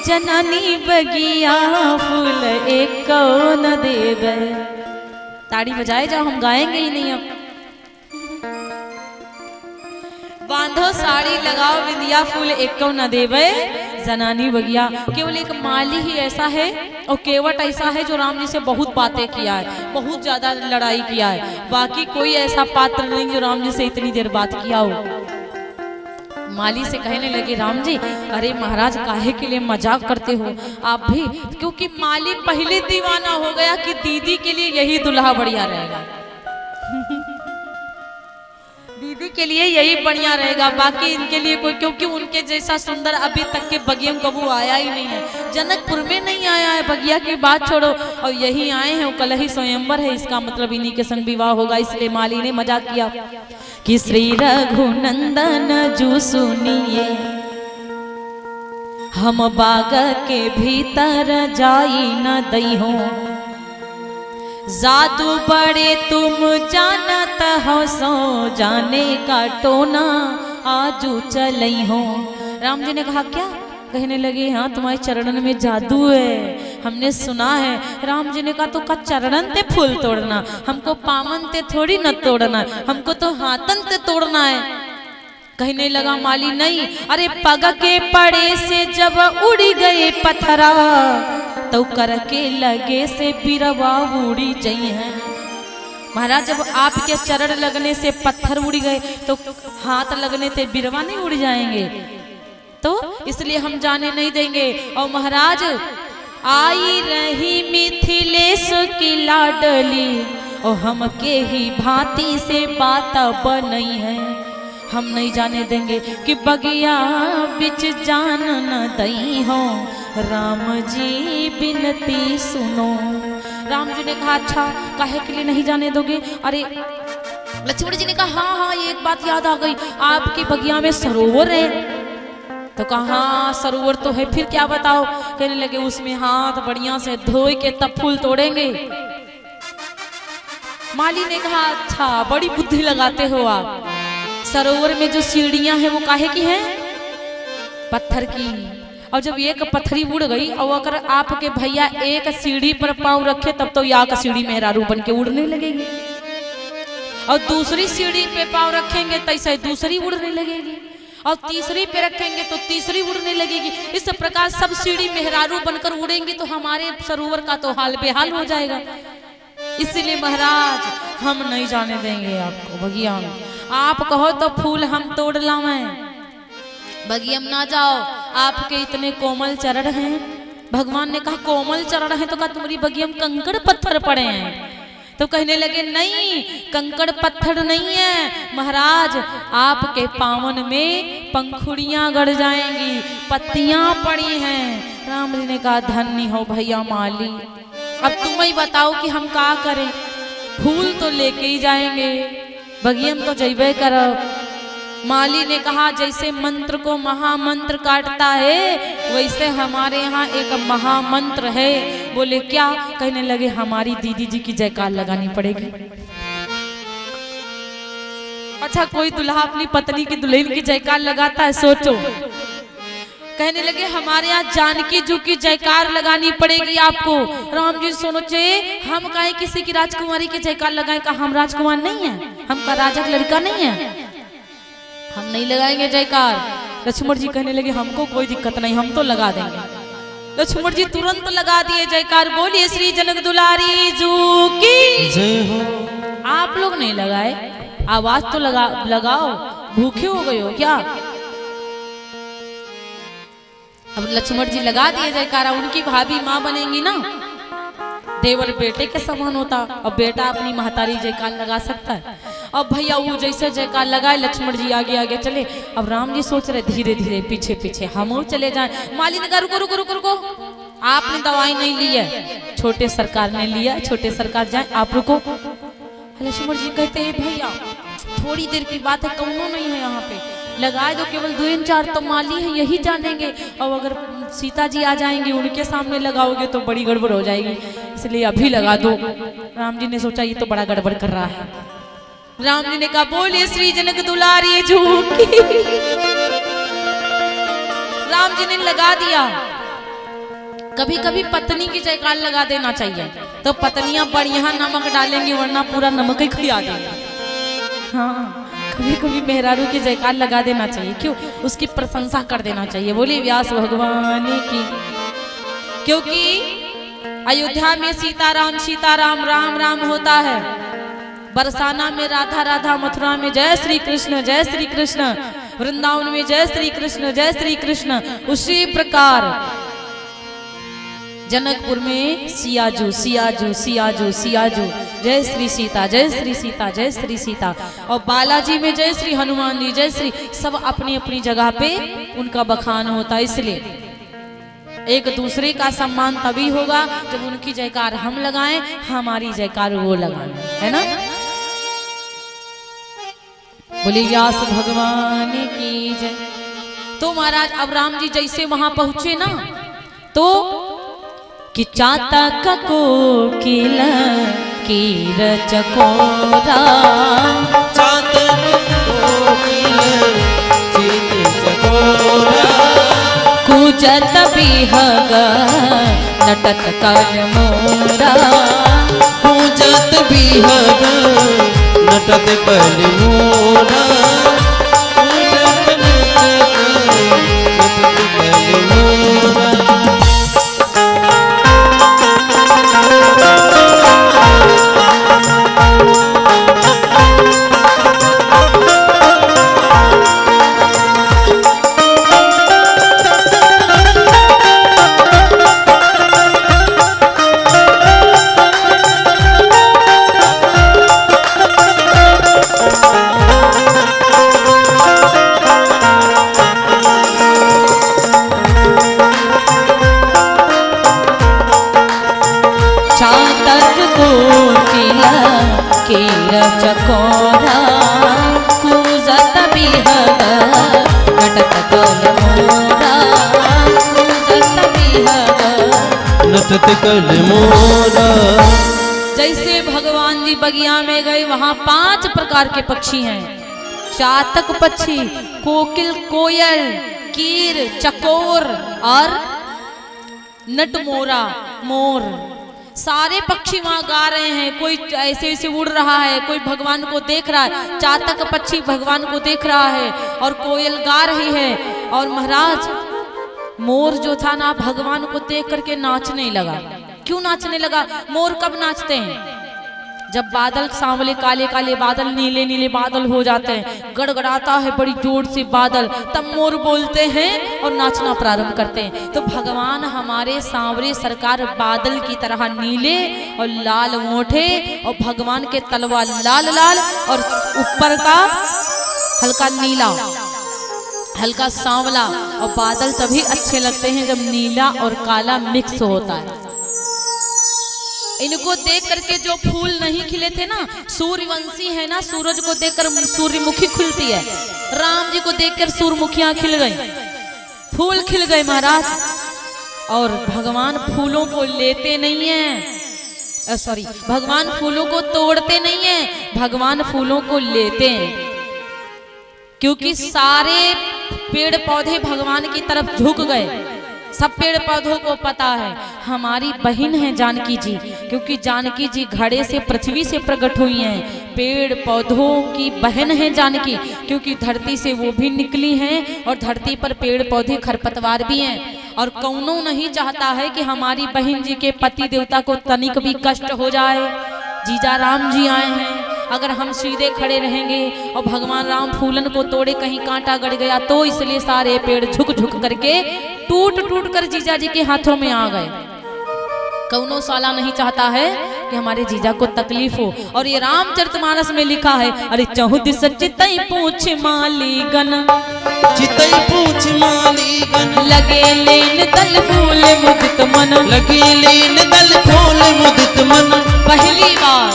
जननी बगिया फूल एक न देवे। ताड़ी बजाए जाओ, हम गाएंगे ही नहीं अब। बांधो साड़ी लगाओ विंदिया फूल एक न देवे जनानी बगिया। केवल एक माली ही ऐसा है और केवट ऐसा है जो राम जी से बहुत बातें किया है, बहुत ज्यादा लड़ाई किया है। बाकी कोई ऐसा पात्र नहीं जो राम जी से इतनी देर बात किया हो। माली से कहने लगे राम जी, अरे महाराज काहे के लिए मजाक करते हो आप भी? क्योंकि माली पहले दीवाना हो गया कि दीदी के लिए यही दुल्हा बढ़िया रहेगा। दीदी के लिए यही बढ़िया रहेगा, बाकी इनके लिए कोई, क्योंकि उनके जैसा सुंदर अभी तक के बगिया कबू आया ही नहीं है। जनकपुर में नहीं आया है, बगिया की बात छोड़ो, और यही आए हैं, कल ही स्वयंवर है, इसका मतलब इन्हीं के संग विवाह होगा। इसलिए माली ने मजाक किया कि श्री रघुनंदन जू सुनिए, हम बाग के भीतर जाई न दई हो, जादू बड़े तुम जानत हो, सो जाने का टोना आजू चलई हो। राम जी ने कहा क्या? कहने लगे हाँ तुम्हारे चरणन में जादू है, हमने सुना है। राम जी ने कहा तो का चरणन ते फूल तोड़ना, हमको पामन ते थोड़ी न तोड़ना, हमको तो हाथन ते तोड़ना है। कहने लगा माली नहीं, अरे पग के पड़े से जब उड़ गए पत्थरा, तो करके लगे से बिरवा उड़ी जई है। महाराज जब आपके चरण लगने से पत्थर उड़ गए तो हाथ लगने से बिरवा नहीं उड़ जाएंगे? तो इसलिए हम जाने नहीं देंगे। और महाराज आई रही मिथिलेश की लाडली, और हम के ही भांति से बात बनई है, हम नहीं जाने देंगे कि बगिया बिच जान न दई हो, राम जी बिनती सुनो। राम जी ने कहा अच्छा काहे के लिए नहीं जाने दोगे? अरे लक्ष्मण जी ने कहा हाँ हाँ एक बात याद आ गई, आपकी बगिया में सरोवर है। तो कहा हाँ सरोवर तो है, फिर क्या बताओ? कहने लगे उसमें हाथ बढ़िया से धो के तब फूल तोड़ेंगे। माली ने कहा अच्छा बड़ी बुद्धि लगाते हो आप। सरोवर में जो सीढ़ियां हैं वो काहे की हैं? पत्थर की। और जब एक पत्थरी उड़ गई और अगर आपके भैया एक सीढ़ी पर पांव रखे तब तो या का सीढ़ी मेहरारू बन के उड़ने लगेगी, और दूसरी सीढ़ी पे पांव रखेंगे तैसे दूसरी उड़ने लगेगी, और तीसरी पे रखेंगे तो तीसरी उड़ने लगेगी। इस प्रकार सब सीढ़ी मेहरारू बनकर उड़ेंगी तो हमारे सरोवर का तो हाल बेहाल हो जाएगा। इसीलिए महाराज हम नहीं जाने देंगे आपको बगिया में। आप कहो तो फूल हम तोड़ लावें, बगिया में ना जाओ, आपके इतने कोमल चरण हैं। भगवान ने कहा कोमल चरण हैं तो कहा तुम्हारी बगिया में कंकड़ पत्थर पड़े हैं। तो कहने लगे नहीं कंकड़ पत्थर नहीं है महाराज, आपके पावन में पंखुड़ियां गड़ जाएंगी, पत्तियां पड़ी हैं। राम जी ने कहा धन्य हो भैया माली, अब तुम ही बताओ कि हम क्या करें? फूल तो लेके ही जाएंगे, बगिया में तो जइबे करब। माली ने कहा जैसे मंत्र को महामंत्र काटता है वैसे हमारे यहाँ एक महामंत्र है। बोले क्या? कहने लगे हमारी दीदी जी की जयकार लगानी पड़ेगी। अच्छा कोई दुल्हा अपनी पत्नी की दुल्हन की जयकार लगाता है? सोचो। कहने लगे हमारे यहाँ जानकी जी की जयकार लगानी पड़ेगी आपको। राम जी सोचे हम काहे किसी की राजकुमारी की जयकार लगाएं? का हम राजकुमार नहीं है? हम का राजा का लड़का नहीं है? हम नहीं लगाएंगे जयकार। लक्ष्मण जी कहने लगे हमको कोई दिक्कत नहीं, हम तो लगा देंगे। लक्ष्मण जी तुरंत लगा दिए जयकार। बोलिए श्री जनक दुलारी जू की जय हो। आप लोग नहीं लगाए? आवाज तो लगाओ, भूखे हो गए हो क्या? अब लक्ष्मण जी लगा दिए जयकारा। उनकी भाभी माँ बनेंगी ना, देवर बेटे के समान होता, और बेटा अपनी महतारी जयकार लगा सकता है। अब भैया वो जैसे जयकार लगाए लक्ष्मण जी आगे आगे चले। अब राम जी सोच रहे धीरे धीरे पीछे पीछे हम चले जाएं। माली ने कहा रुको रुको रुको रुको, आपने दवाई नहीं ली है, छोटे सरकार ने लिया, छोटे सरकार जाए आप रुको। लक्ष्मण जी कहते हैं भैया थोड़ी देर की बात है, कौनो नहीं है यहाँ पे, लगाए दो, केवल 2-4 तो माली है यही जानेंगे, और अगर सीता जी आ जाएंगे उनके सामने लगाओगे तो बड़ी गड़बड़ हो जाएगी, इसलिए अभी लगा दो। राम जी ने सोचा ये तो बड़ा गड़बड़ कर रहा है। राम जी ने कहा बोलिए श्री जनक दुलारी झूठी। राम जी ने लगा दिया। कभी कभी पत्नी की जयकार लगा देना चाहिए, तो पत्नियां बढ़िया नमक डालेंगी वरना पूरा नमक ही खिला देंगी। हाँ, कभी कभी मेहरारू की जयकार लगा देना चाहिए, क्यों? उसकी प्रशंसा कर देना चाहिए। बोले व्यास भगवान की। क्योंकि अयोध्या में सीताराम सीताराम राम राम होता है, बरसाना में राधा राधा, मथुरा में जय श्री कृष्ण जय श्री कृष्ण, वृंदावन में जय श्री कृष्ण जय श्री कृष्ण। उसी प्रकार जनकपुर में सियाजू सियाजू सियाजू सियाजू, जय श्री सीता जय श्री सीता जय श्री सीता। और बालाजी में जय श्री हनुमान जी जय श्री, सब अपनी अपनी जगह पे उनका बखान होता है। इसलिए एक दूसरे का सम्मान तभी होगा जब उनकी जयकार हम लगाएं, हमारी जयकार वो लगाएं, है ना। बोले व्यास भगवान की जय। तो महाराज अब राम जी जैसे वहां पहुंचे ना, तो कि चातक कोकिल कीर चकोरा, चातक कोकिल कीर चकोरा, कूजत बिहग नटत कर मोरा, कूजत बिहग नटत कर मोरा, चकोरा, कूजत बिहग नटत कर मोरा, कूजत बिहग नटत कर मोरा। जैसे भगवान जी बगिया में गए, वहां 5 प्रकार के पक्षी हैं। चातक पक्षी, कोकिल कोयल, कीर चकोर और नटमोरा मोर, सारे पक्षी वहां गा रहे हैं। कोई ऐसे ऐसे उड़ रहा है, कोई भगवान को देख रहा है। चातक पक्षी भगवान को देख रहा है और कोयल गा रही है। और महाराज मोर जो था ना, भगवान को देख करके नाचने लगा। क्यों नाचने लगा? मोर कब नाचते हैं? जब बादल सांवले काले काले बादल नीले नीले बादल हो जाते हैं, गड़गड़ाता है बड़ी जोर से बादल, तब मोर बोलते हैं और नाचना प्रारंभ करते हैं। तो भगवान हमारे सांवरे सरकार बादल की तरह नीले और लाल मोटे, और भगवान के तलवार लाल लाल और ऊपर का हल्का नीला हल्का सांवला। और बादल तभी अच्छे लगते हैं जब नीला और काला मिक्स होता है। इनको देख करके जो फूल नहीं खिले थे ना, सूर्यवंशी है ना, सूरज को देखकर सूर्यमुखी खुलती है, राम जी को देखकर सूर्यमुखियां खिल गई, फूल खिल गए महाराज। और भगवान फूलों को लेते नहीं है, सॉरी, भगवान फूलों को तोड़ते नहीं है, भगवान फूलों को लेते हैं। क्योंकि सारे पेड़ पौधे भगवान की तरफ झुक गए। सब पेड़ पौधों को पता है हमारी बहन है जानकी जी, क्योंकि जानकी जी घड़े से पृथ्वी से प्रकट हुई हैं। पेड़ पौधों की बहन है जानकी, क्योंकि धरती से वो भी निकली हैं और धरती पर पेड़ पौधे खरपतवार भी हैं। और कौनो नहीं चाहता है कि हमारी बहन जी के पति देवता को तनिक भी कष्ट हो जाए। जीजा राम जी आए हैं, अगर हम सीधे खड़े रहेंगे और भगवान राम फूलन को तोड़े, कहीं कांटा गड़ गया तो, इसलिए सारे पेड़ झुक झुक करके टूट टूट कर जीजा जी के हाथों में आ गए। कौनो साला नहीं चाहता है कि हमारे जीजा को तकलीफ हो। और ये रामचरितमानस में लिखा है, अरे चहुदिस चितई पूछ मालीगन, चितई पूछ मालीगन, लगे लेन दल फूल मुदित मन, लगे लेन दल फूल मुदित मन। पहली बार,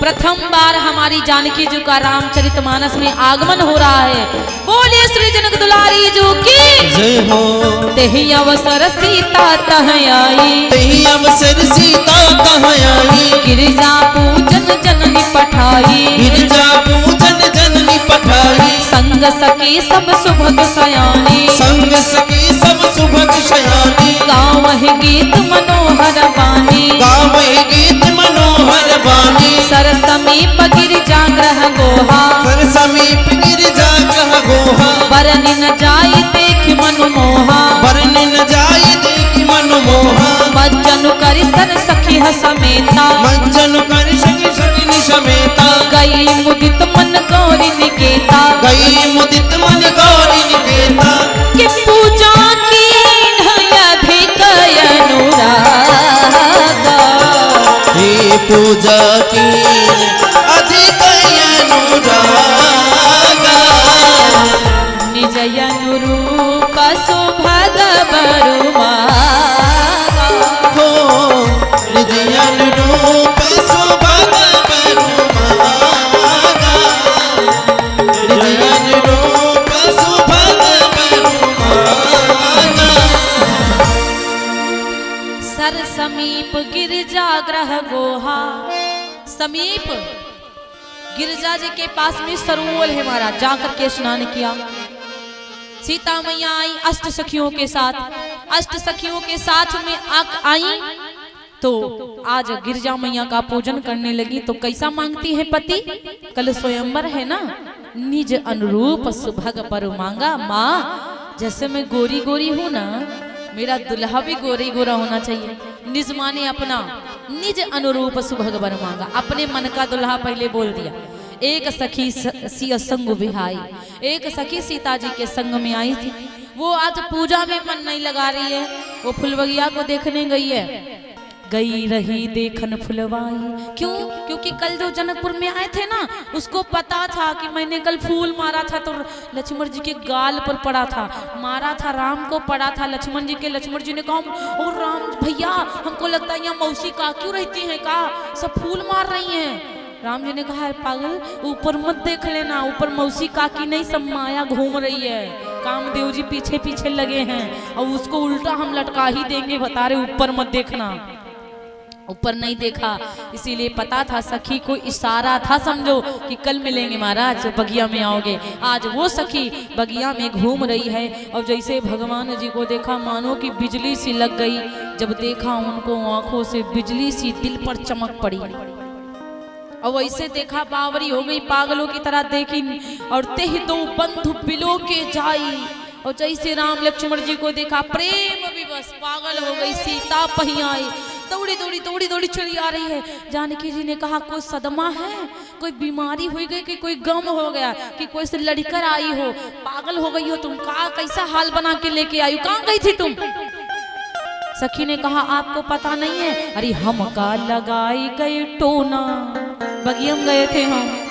प्रथम बार हमारी जानकी जी का रामचरितमानस में आगमन हो रहा है। बोलिए श्री जनक दुलारी जी की जय हो। तेहि अवसर सीता तह आई, तेहि अवसर सीता तह आई, गिरिजा पूजन जननी पठाई, गिरिजा पूजन जननी पठाई, संग सखी सब सुभग सयानी, संग सखी सब सुभग सयानी, गाँव गावहि गीत मनोहर बानी, गावे गीत मनोहर बानी। सर समीप गिरिजाग्रह गोहा, सर समीप गिरिजा ग्रह गोहा। बरन न जाई देख मनमोहा, बरन न जाई देख मनमोहा। मज्जनु करि सर सखी समेता, मंजन कर सखी सखी समेता। गई मुदित मन गौरी निकेता, गई मुदित मन गौरी निकेता। कि पूजा की अधिक अनुरागा, हे पूजा की अधिक अनुरागा। निज अनुरूप सुभग बरुमागा, हो निज अनुरूप सुभग बरुमागा। निज अनुरूप सुभग बरुमागा। सर समीप गिरिजाग्रह गोहा। समीप गिरिजा जी के पास में सरोवर है महाराज, जाकर के स्नान किया। सीता मैया आई अष्ट सखियों के साथ, अष्ट सखियों के साथ में आई तो आज गिरिजा मैया का पूजन करने लगी। तो कैसा मांगती है पति, कल स्वयंवर है ना, निज अनुरूप सुभग पर मांगा। माँ जैसे मैं गोरी गोरी हूं ना, मेरा दुल्हा भी गोरी गोरा होना चाहिए। निज माने अपना, निज अनुरूप सुभग बर मांगा, अपने मन का दुल्हा पहले बोल दिया। एक सखी सिय संग बिहाई, एक सखी सीता जी के संग में आई थी। वो आज पूजा में मन नहीं लगा रही है, वो फुलबगिया को देखने गई है। गई रही देखन फुलवाई, क्यों? क्योंकि कल जो जनकपुर में आए थे ना, उसको पता था कि मैंने कल फूल मारा था तो लक्ष्मण जी के गाल पर पड़ा था, मारा था राम को पड़ा था लक्ष्मण जी के। लक्ष्मण जी ने कहा और राम भैया हमको लगता है यहाँ मौसी का क्यों रहती है, का सब फूल मार रही हैं। राम जी ने कहा है पागल, ऊपर मत देख लेना, ऊपर मौसी काकी नहीं सब माया घूम रही है, कामदेव जी पीछे पीछे लगे हैं और उसको उल्टा हम लटका ही देंगे, बता रहे ऊपर मत देखना। ऊपर नहीं देखा, इसीलिए पता था सखी को इशारा था, समझो कि कल मिलेंगे महाराज, बगिया में आओगे। आज वो सखी बगिया में घूम रही है और जैसे भगवान जी को देखा मानो कि बिजली सी लग गई। जब देखा उनको आंखों से बिजली सी दिल पर चमक पड़ी और वैसे देखा बावरी हो गई, पागलों की तरह देखी और तेह दो बंधु बिलो के जाई। और जैसे राम लक्ष्मण जी को देखा प्रेम विवश पागल हो गई। सीता पहिया आई, दौड़ी दौड़ी दौड़ी दौड़ी चली आ रही है। जानकी जी ने कहा कोई सदमा है, कोई बीमारी हुई गई, कि कोई गम हो गया, कि कोई से लड़कर आई हो, पागल हो गई हो तुम, कहा कैसा हाल बना के लेके आई हो, कहाँ गई थी तुम? सखी ने कहा आपको पता नहीं है, अरे हम का लगाई गए टोना, बगियम गए थे हम।